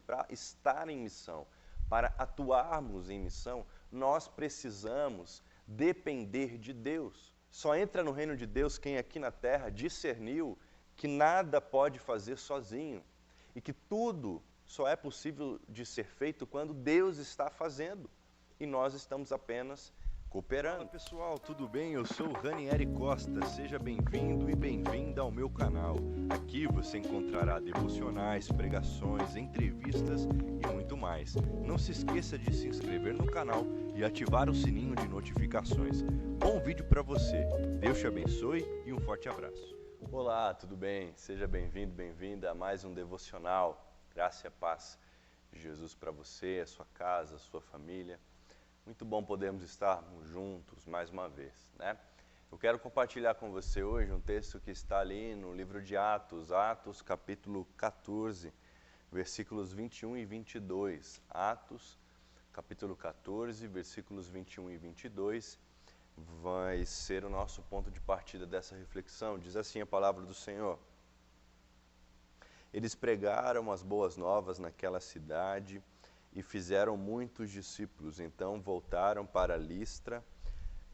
para estar em missão, para atuarmos em missão, nós precisamos depender de Deus. Só entra no reino de Deus quem aqui na terra discerniu que nada pode fazer sozinho e que tudo só é possível de ser feito quando Deus está fazendo e nós estamos apenas cooperando. Fala pessoal, tudo bem? Eu sou o Ranieri Costa, seja bem-vindo e bem-vinda ao meu canal. Aqui você encontrará devocionais, pregações, entrevistas e muito mais. Não se esqueça de se inscrever no canal e ativar o sininho de notificações. Bom vídeo para você, Deus te abençoe e um forte abraço. Olá, tudo bem? Seja bem-vindo, bem-vinda a mais um devocional. Graça e a paz de Jesus para você, a sua casa, a sua família. Muito bom podermos estarmos juntos mais uma vez, né? Eu quero compartilhar com você hoje um texto que está ali no livro de Atos, Atos capítulo 14, versículos 21 e 22. Atos capítulo 14, versículos 21 e 22, vai ser o nosso ponto de partida dessa reflexão. Diz assim a palavra do Senhor: Eles pregaram as boas novas naquela cidade e fizeram muitos discípulos. Então voltaram para Listra,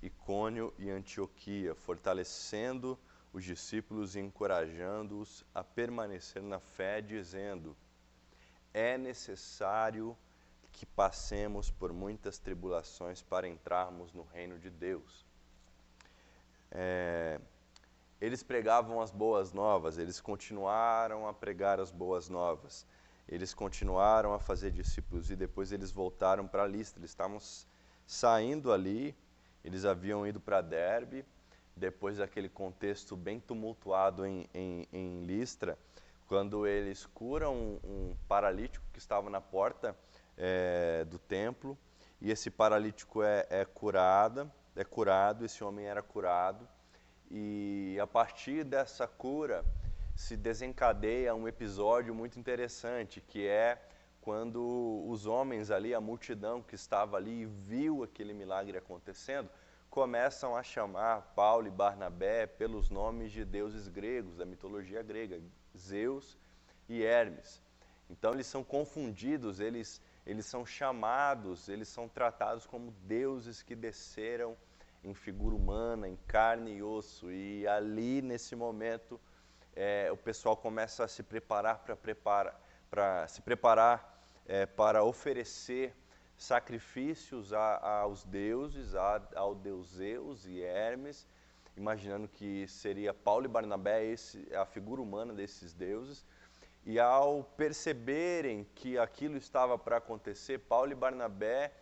Icônio e Antioquia, fortalecendo os discípulos e encorajando-os a permanecer na fé, dizendo: é necessário que passemos por muitas tribulações para entrarmos no reino de Deus. Eles pregavam as boas novas, eles continuaram a pregar as boas novas. Eles continuaram a fazer discípulos e depois eles voltaram para Listra. Eles estavam saindo ali, eles haviam ido para Derbe, depois daquele contexto bem tumultuado em Listra, quando eles curam um paralítico que estava na porta do templo, e esse paralítico é curado, esse homem era curado, e a partir dessa cura se desencadeia um episódio muito interessante, que é quando os homens ali, a multidão que estava ali e viu aquele milagre acontecendo, começam a chamar Paulo e Barnabé pelos nomes de deuses gregos, da mitologia grega, Zeus e Hermes. Então eles são confundidos, eles são chamados, eles são tratados como deuses que desceram em figura humana, em carne e osso, e ali nesse momento o pessoal começa a se preparar para oferecer sacrifícios aos deuses, ao deus Zeus e Hermes, imaginando que seria Paulo e Barnabé a figura humana desses deuses. E ao perceberem que aquilo estava para acontecer, Paulo e Barnabé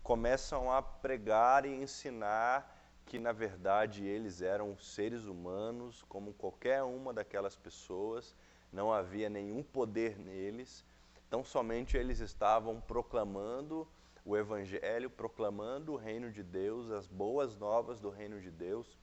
começam a pregar e ensinar que, na verdade, eles eram seres humanos, como qualquer uma daquelas pessoas, não havia nenhum poder neles, tão somente eles estavam proclamando o Evangelho, proclamando o reino de Deus, as boas novas do reino de Deus,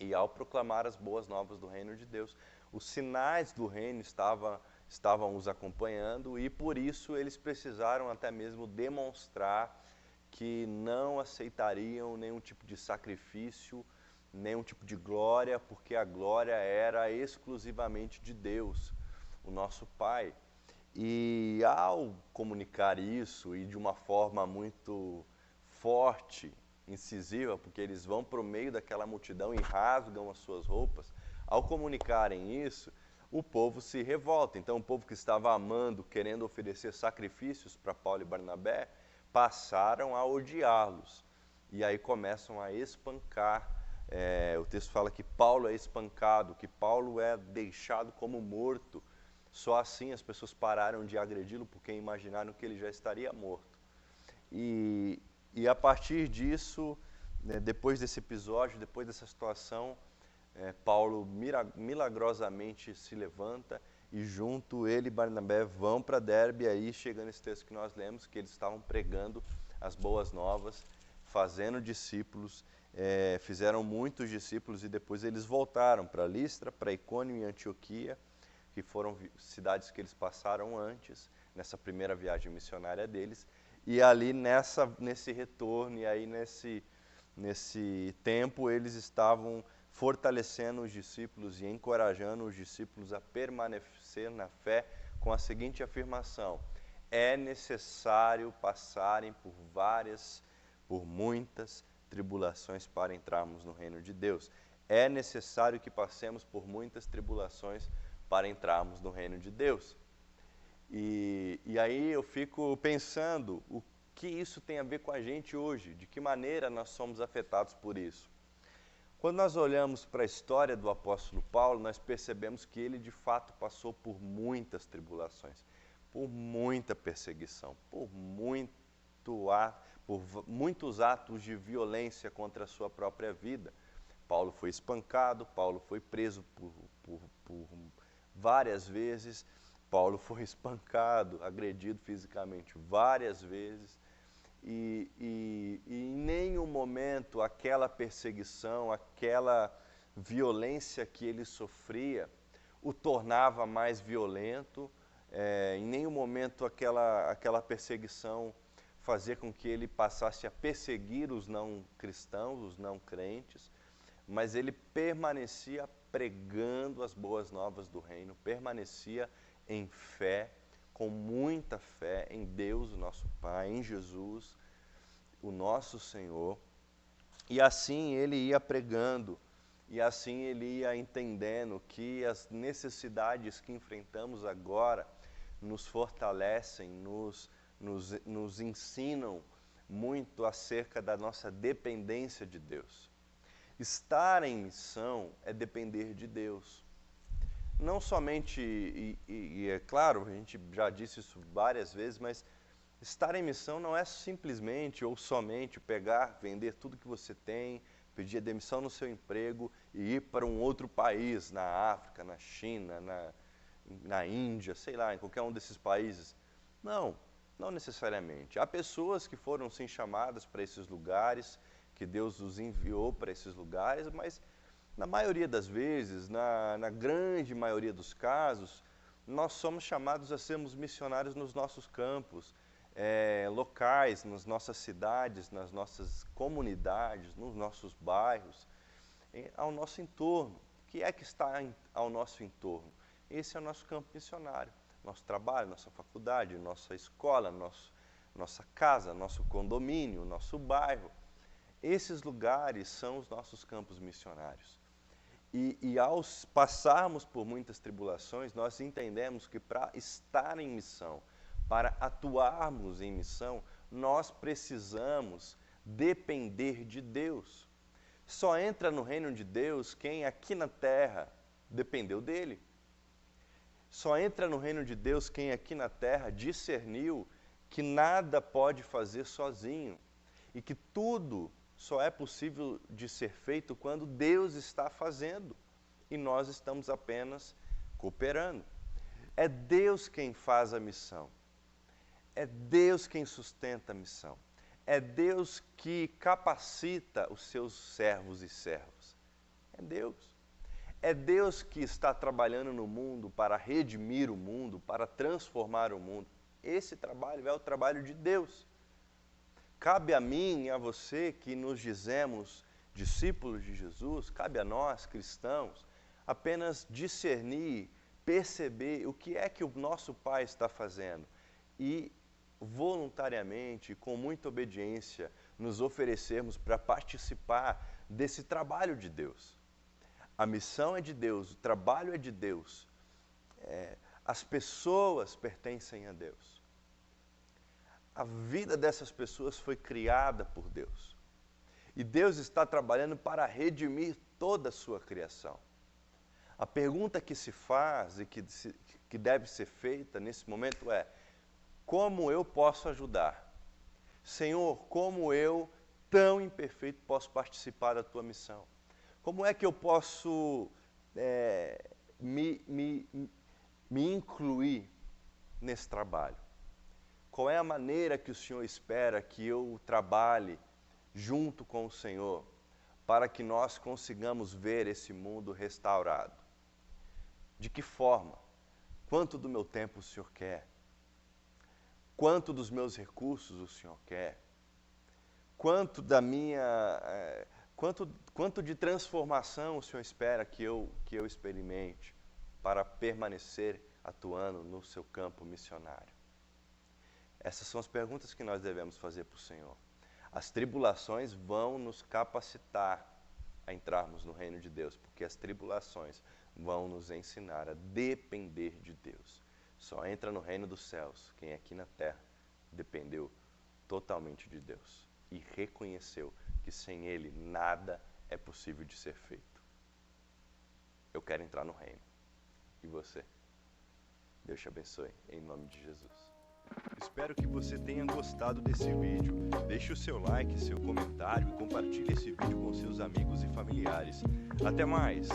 e ao proclamar as boas novas do reino de Deus, os sinais do reino estavam os acompanhando, e por isso eles precisaram até mesmo demonstrar que não aceitariam nenhum tipo de sacrifício, nenhum tipo de glória, porque a glória era exclusivamente de Deus, o nosso Pai. E ao comunicar isso, e de uma forma muito forte, incisiva, porque eles vão para o meio daquela multidão e rasgam as suas roupas, ao comunicarem isso, o povo se revolta. Então o povo que estava amando, querendo oferecer sacrifícios para Paulo e Barnabé, passaram a odiá-los, e aí começam a espancar. O texto fala que Paulo é espancado, que Paulo é deixado como morto. Só assim as pessoas pararam de agredi-lo, porque imaginaram que ele já estaria morto. E a partir disso, depois desse episódio, depois dessa situação, Paulo milagrosamente se levanta, e junto ele e Barnabé vão para Derbe. E aí chega nesse texto que nós lemos, que eles estavam pregando as boas novas, fazendo discípulos, fizeram muitos discípulos, e depois eles voltaram para Listra, para Icônio e Antioquia, que foram cidades que eles passaram antes, nessa primeira viagem missionária deles, e ali nesse retorno, e aí nesse tempo, eles estavam fortalecendo os discípulos e encorajando os discípulos a permanecer na fé com a seguinte afirmação: é necessário passarem por muitas tribulações para entrarmos no reino de Deus. É necessário que passemos por muitas tribulações para entrarmos no reino de Deus. E aí eu fico pensando o que isso tem a ver com a gente hoje, de que maneira nós somos afetados por isso. Quando nós olhamos para a história do apóstolo Paulo, nós percebemos que ele de fato passou por muitas tribulações, por muita perseguição, por muitos atos de violência contra a sua própria vida. Paulo foi espancado, Paulo foi preso por várias vezes, Paulo foi espancado, agredido fisicamente várias vezes, e em nenhum momento aquela perseguição, aquela violência que ele sofria o tornava mais violento, em nenhum momento aquela perseguição fazia com que ele passasse a perseguir os não cristãos, os não crentes, mas ele permanecia pregando as boas novas do reino, permanecia em fé, com muita fé em Deus, o nosso Pai, em Jesus, o nosso Senhor. E assim ele ia pregando, e assim ele ia entendendo que as necessidades que enfrentamos agora nos fortalecem, nos ensinam muito acerca da nossa dependência de Deus. Estar em missão é depender de Deus. Não somente, e é claro, a gente já disse isso várias vezes, mas estar em missão não é simplesmente ou somente pegar, vender tudo que você tem, pedir a demissão no seu emprego e ir para um outro país, na África, na China, na Índia, sei lá, em qualquer um desses países. Não, não necessariamente. Há pessoas que foram sim chamadas para esses lugares, que Deus os enviou para esses lugares, mas na maioria das vezes, na grande maioria dos casos, nós somos chamados a sermos missionários nos nossos campos, locais, nas nossas cidades, nas nossas comunidades, nos nossos bairros, ao nosso entorno. O que é que está ao nosso entorno? Esse é o nosso campo missionário, nosso trabalho, nossa faculdade, nossa escola, nossa casa, nosso condomínio, nosso bairro. Esses lugares são os nossos campos missionários. E ao passarmos por muitas tribulações, nós entendemos que para estar em missão, para atuarmos em missão, nós precisamos depender de Deus. Só entra no reino de Deus quem aqui na terra dependeu dele. Só entra no reino de Deus quem aqui na terra discerniu que nada pode fazer sozinho e que tudo só é possível de ser feito quando Deus está fazendo e nós estamos apenas cooperando. É Deus quem faz a missão. É Deus quem sustenta a missão. É Deus que capacita os seus servos e servas. É Deus. É Deus que está trabalhando no mundo para redimir o mundo, para transformar o mundo. Esse trabalho é o trabalho de Deus. Cabe a mim e a você que nos dizemos discípulos de Jesus, cabe a nós, cristãos, apenas discernir, perceber o que é que o nosso Pai está fazendo e voluntariamente, com muita obediência, nos oferecermos para participar desse trabalho de Deus. A missão é de Deus, o trabalho é de Deus, as pessoas pertencem a Deus. A vida dessas pessoas foi criada por Deus. E Deus está trabalhando para redimir toda a sua criação. A pergunta que se faz e que deve ser feita nesse momento é: como eu posso ajudar? Senhor, como eu, tão imperfeito, posso participar da tua missão? Como é que eu posso me incluir nesse trabalho? Qual é a maneira que o Senhor espera que eu trabalhe junto com o Senhor para que nós consigamos ver esse mundo restaurado? De que forma? Quanto do meu tempo o Senhor quer? Quanto dos meus recursos o Senhor quer? Quanto quanto de transformação o Senhor espera que eu experimente para permanecer atuando no seu campo missionário? Essas são as perguntas que nós devemos fazer para o Senhor. As tribulações vão nos capacitar a entrarmos no reino de Deus, porque as tribulações vão nos ensinar a depender de Deus. Só entra no reino dos céus quem aqui na terra dependeu totalmente de Deus e reconheceu que sem Ele nada é possível de ser feito. Eu quero entrar no reino. E você? Deus te abençoe, em nome de Jesus. Espero que você tenha gostado desse vídeo. Deixe o seu like, seu comentário e compartilhe esse vídeo com seus amigos e familiares. Até mais!